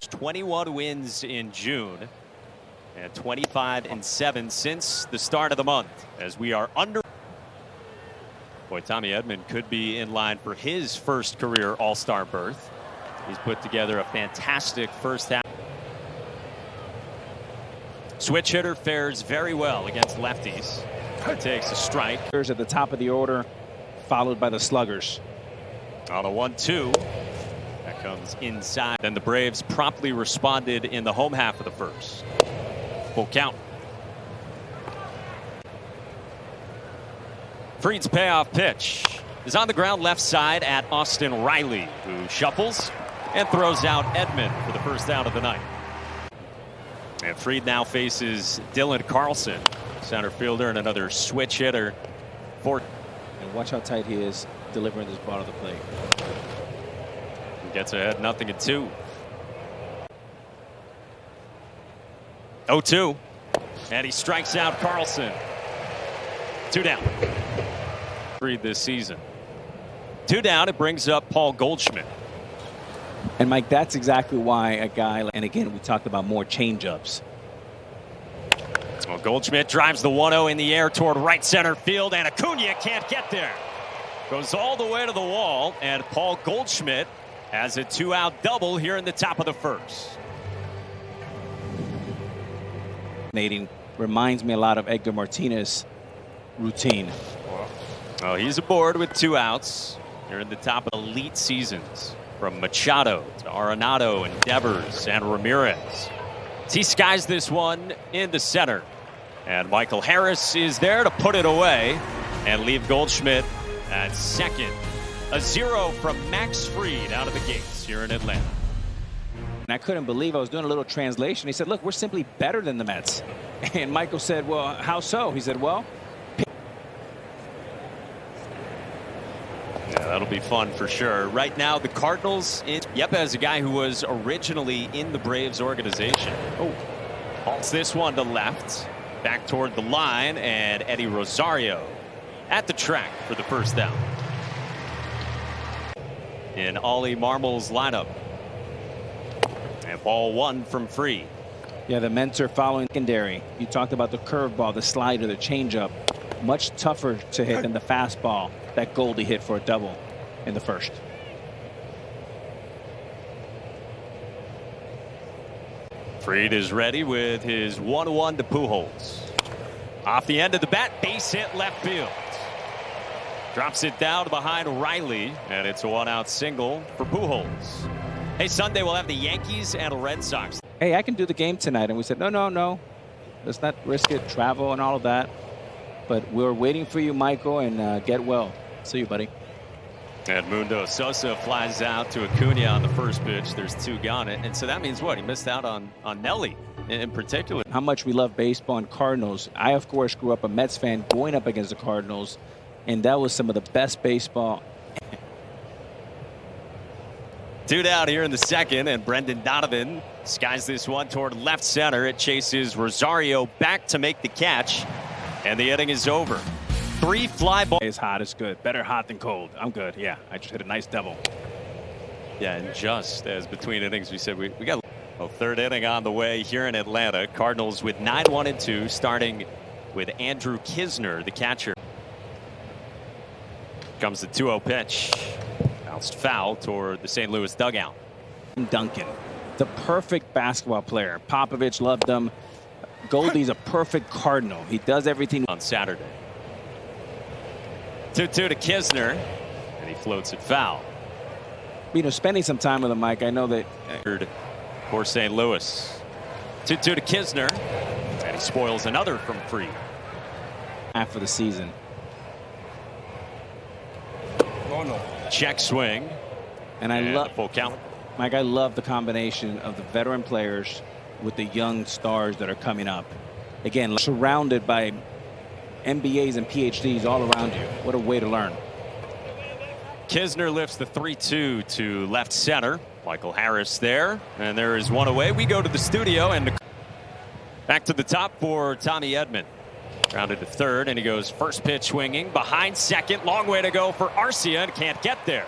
21 wins in June and 25-7 since the start of the month, as we are under. Boy, Tommy Edman could be in line for his first career All-Star berth. He's put together a fantastic first half. Switch hitter fares very well against lefties. He takes a strike. At the top of the order, followed by the sluggers. On a 1-2. That comes inside. Then the Braves promptly responded in the home half of the first. Full count. Fried's payoff pitch is on the ground left side at Austin Riley, who shuffles and throws out Edman for the first out of the night. And Fried now faces Dylan Carlson, center fielder, and another switch hitter. And watch how tight he is delivering this ball to the plate. He gets ahead 0-2. 0-2. And he strikes out Carlson. 2 down. Fried this season. 2 down. It brings up Paul Goldschmidt. And Mike, that's exactly why a guy, and again, we talked about more changeups. Well, Goldschmidt drives the 1-0 in the air toward right center field, and Acuna can't get there. Goes all the way to the wall, and Paul Goldschmidt has a 2-out double here in the top of the first. Reminds me a lot of Edgar Martinez's routine. Well, he's aboard with 2 outs here in the top of elite seasons. From Machado to Arenado and Devers and Ramirez. He skies this one in the center. And Michael Harris is there to put it away and leave Goldschmidt at second. A 0 from Max Fried out of the gates here in Atlanta. And I couldn't believe I was doing a little translation. He said, look, we're simply better than the Mets. And Michael said, well, how so? He said, well. Yeah, that'll be fun for sure. Right now, the Cardinals, Yep, as a guy who was originally in the Braves organization. Oh, hauls this one to left, back toward the line, and Eddie Rosario at the track for the first down. In Ollie Marmol's lineup. And ball 1 from Fried. Yeah, the Mets are following secondary. You talked about the curveball, the slider, the changeup. Much tougher to hit than the fastball that Goldie hit for a double in the first. Fried is ready with his 1-1 to Pujols. Off the end of the bat, base hit left field. Drops it down behind Riley, and it's a 1-out single for Pujols. Hey, Sunday we'll have the Yankees and Red Sox. Hey, I can do the game tonight. And we said, no. Let's not risk it, travel and all of that. But we're waiting for you, Michael, and get well. See you, buddy. And Mundo Sosa flies out to Acuna on the first pitch. There's 2 gone. And so that means what? He missed out on Nelly in particular. How much we love baseball and Cardinals. I, of course, grew up a Mets fan going up against the Cardinals. And that was some of the best baseball. 2 down here in the second, and Brendan Donovan skies this one toward left center. It chases Rosario back to make the catch. And the inning is over. 3 fly balls. Is hot is good. Better hot than cold. I'm good. Yeah, I just hit a nice double. Yeah, and just as between innings, we said we got a 3rd inning on the way here in Atlanta. Cardinals with 9-1-2, starting with Andrew Kisner, the catcher. Comes the 2-0 pitch. Bounced foul toward the St. Louis dugout. Duncan, the perfect basketball player. Popovich loved him. Goldie's a perfect Cardinal. He does everything on Saturday. 2-2 to Kisner, and he floats it foul. You know, spending some time with him, Mike, I know that for St. Louis. 2-2 to Kisner, and he spoils another from Fried. Half of the season. Check swing, and I love full count. Mike, I love the combination of the veteran players with the young stars that are coming up. Again, surrounded by MBAs and PhDs all around you. What a way to learn. Kisner lifts the 3-2 to left center. Michael Harris there, and there is one away. We go to the studio and back to the top for Tommy Edman. Grounded to third, and he goes first pitch swinging behind second. Long way to go for Arcia, and can't get there.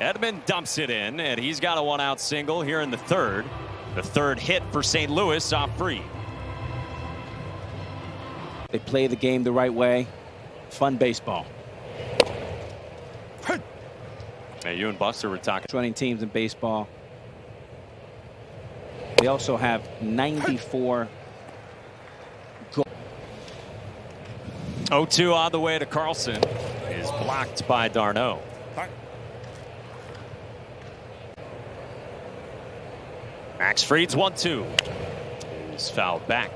Edman dumps it in, and he's got a one-out single here in the third. The third hit for St. Louis off Fried. They play the game the right way. Fun baseball. Hey, you and Buster were talking. Running teams in baseball. They also have 94 goals. 0-2 on the way to Carlson. Is blocked by Darno. Max Fried's 1-2. Is fouled back.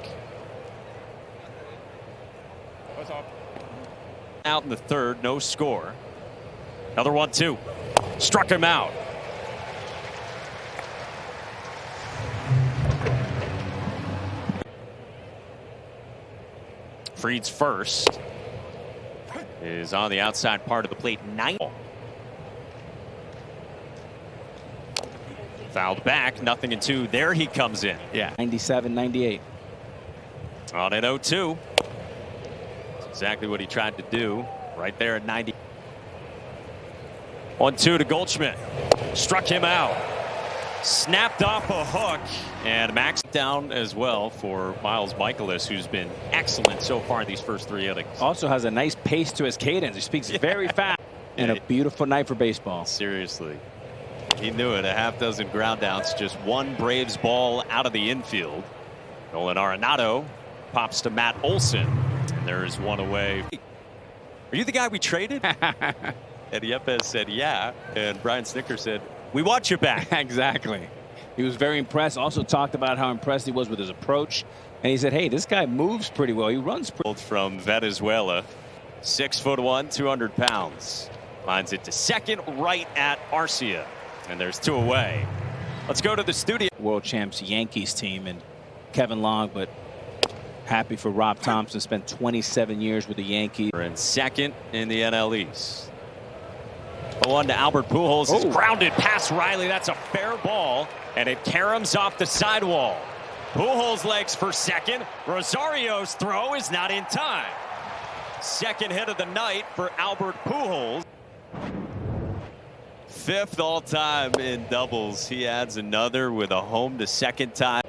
Out in the third, no score. Another 1-2. Struck him out. Fried's first is on the outside part of the plate. 9. Fouled back, 0-2. There he comes in. Yeah. 97-98. On an 0-2. That's exactly what he tried to do right there at 90. 1-2 to Goldschmidt. Struck him out. Snapped off a hook. And Max down as well for Miles Michaelis, who's been excellent so far in these first 3 innings. Also has a nice pace to his cadence. He speaks very fast. And a beautiful night for baseball. Seriously. He knew it. A half dozen ground outs. Just one Braves ball out of the infield. Nolan Arenado pops to Matt Olson. And there's one away. Are you the guy we traded? Eddie Yepes said, yeah. And Brian Snicker said, we want you back. Exactly. He was very impressed. Also talked about how impressed he was with his approach. And he said, hey, this guy moves pretty well. He runs pretty from Venezuela. 6'1", 200 pounds. Lines it to second, right at Arcia. And there's 2 away. Let's go to the studio. World champs Yankees team and Kevin Long, but happy for Rob Thompson. Spent 27 years with the Yankees. We're in second in the NL East. 1 to Albert Pujols is grounded past Riley. That's a fair ball, and it caroms off the sidewall. Pujols legs for second. Rosario's throw is not in time. Second hit of the night for Albert Pujols. 5th all-time in doubles. He adds another with a home to second time.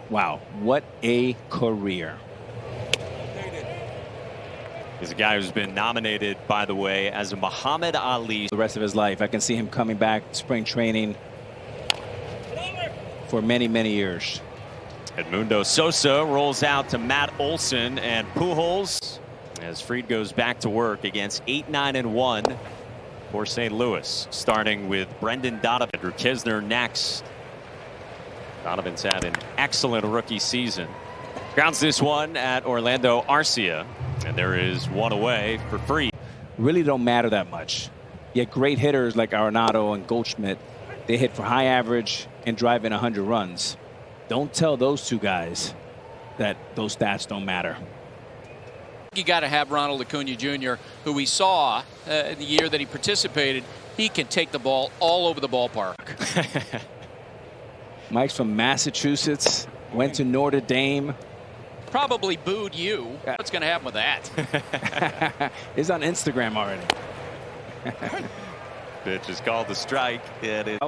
Wow, what a career. He's a guy who's been nominated, by the way, as a Muhammad Ali. The rest of his life. I can see him coming back spring training for many, many years. Edmundo Sosa rolls out to Matt Olson, and Pujols, as Fried goes back to work against 8-9-1 for St. Louis, starting with Brendan Donovan. Drew Kisner next. Donovan's had an excellent rookie season. Grounds this one at Orlando Arcia, and there is one away for Fried. Really don't matter that much. Yet great hitters like Arenado and Goldschmidt, they hit for high average and drive in 100 runs. Don't tell those 2 guys that those stats don't matter. You got to have Ronald Acuna Jr., who we saw the year that he participated. He can take the ball all over the ballpark. Mike's from Massachusetts, went to Notre Dame. Probably booed you. What's going to happen with that? He's on Instagram already. Pitch is called the strike. And it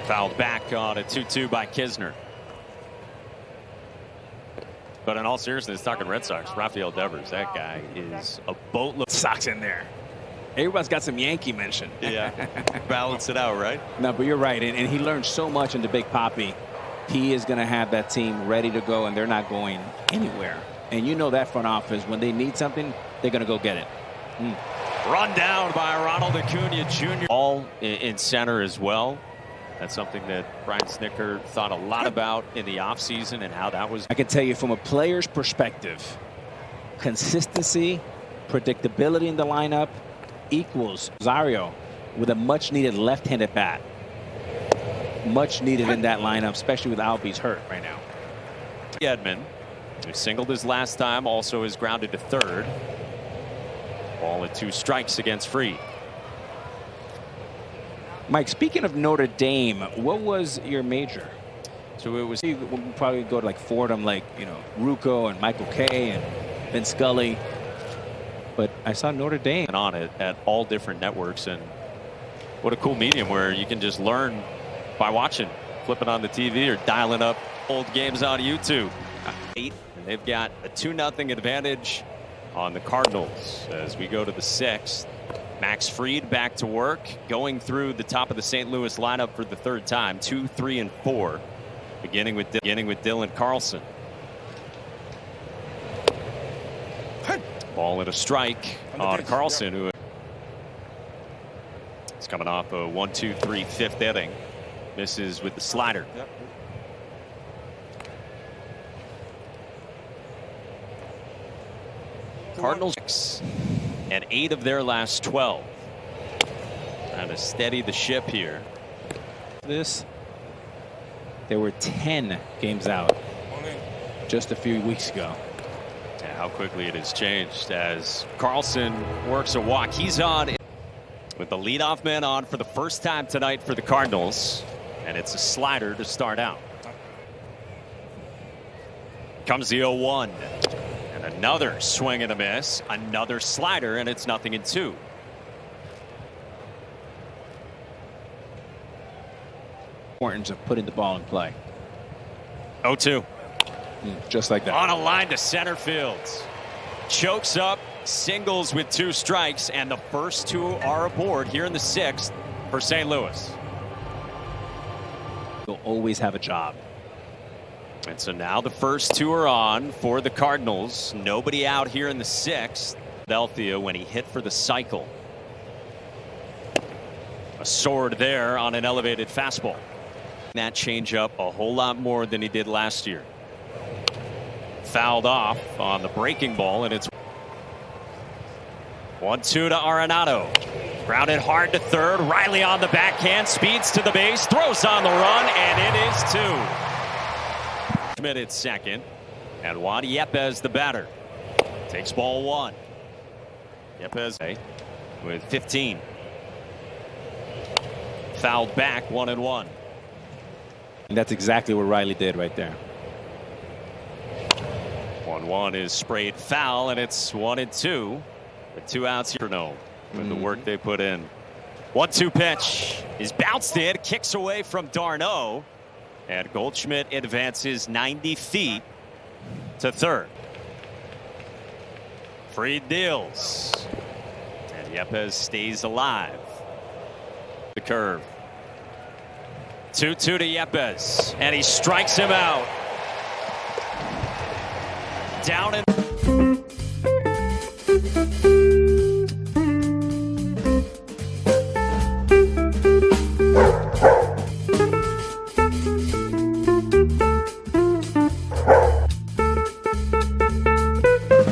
fouled back on a 2-2 by Kisner. But in all seriousness, talking Red Sox, Rafael Devers, that guy is a boatload. Sox in there. Everybody's got some Yankee mention. Yeah, balance it out, right? No, but you're right. And he learned so much in the Big Papi. He is going to have that team ready to go, and they're not going anywhere. And you know that front office, when they need something, they're going to go get it. Run down by Ronald Acuna Jr. All in center as well. That's something that Brian Snicker thought a lot about in the offseason and how that was. I can tell you from a player's perspective, consistency, predictability in the lineup equals Rosario with a much-needed left-handed bat. Much needed in that lineup, especially with Albies hurt right now. Edman, who singled his last time, also is grounded to third. Ball at 2 strikes against Fried. Mike, speaking of Notre Dame, what was your major? So it was, you would probably go to like Fordham, like, you know, Rucco and Michael Kay and Vin Scully. But but I saw Notre Dame on it at all different networks, and what a cool medium where you can just learn by watching, flipping on the TV or dialing up old games on YouTube. And they've got a 2-0 advantage on the Cardinals as we go to the 6th. Max Fried back to work, going through the top of the St. Louis lineup for the 3rd time, 2, 3, and 4, beginning with Dylan Carlson. Ball and a strike on Carlson, who is coming off a 1-2-3 5th inning. Misses with the slider. Cardinals 6 and 8 of their last 12. Trying to steady the ship here. There were 10 games out just a few weeks ago. Yeah, how quickly it has changed as Carlson works a walk. He's on with the leadoff man on for the first time tonight for the Cardinals, and it's a slider to start out. Comes the 0-1. Another swing and a miss, another slider, and it's 0-2. Importance of putting the ball in play. 0-2. Just like that. On a line to center field. Chokes up, singles with 2 strikes, and the first 2 are aboard here in the 6th for St. Louis. You'll always have a job. And so now the first 2 are on for the Cardinals. Nobody out here in the 6th. Philadelphia when he hit for the cycle. A sword there on an elevated fastball. That changeup a whole lot more than he did last year. Fouled off on the breaking ball, and it's 1-2 to Arenado. Grounded hard to 3rd. Riley on the backhand, speeds to the base, throws on the run, and it is 2. Schmidt at second, and Juan Yepez the batter. Takes ball 1. Yepez with 15. Fouled back, 1-1. And that's exactly what Riley did right there. 1-1 is sprayed foul, and it's 1-2 with 2 outs here. No, with the work they put in. 1-2 pitch is bounced in, kicks away from d'Arnaud. And Goldschmidt advances 90 feet to 3rd. Fried deals. And Yepez stays alive. The curve. 2-2 to Yepez. And he strikes him out. Down and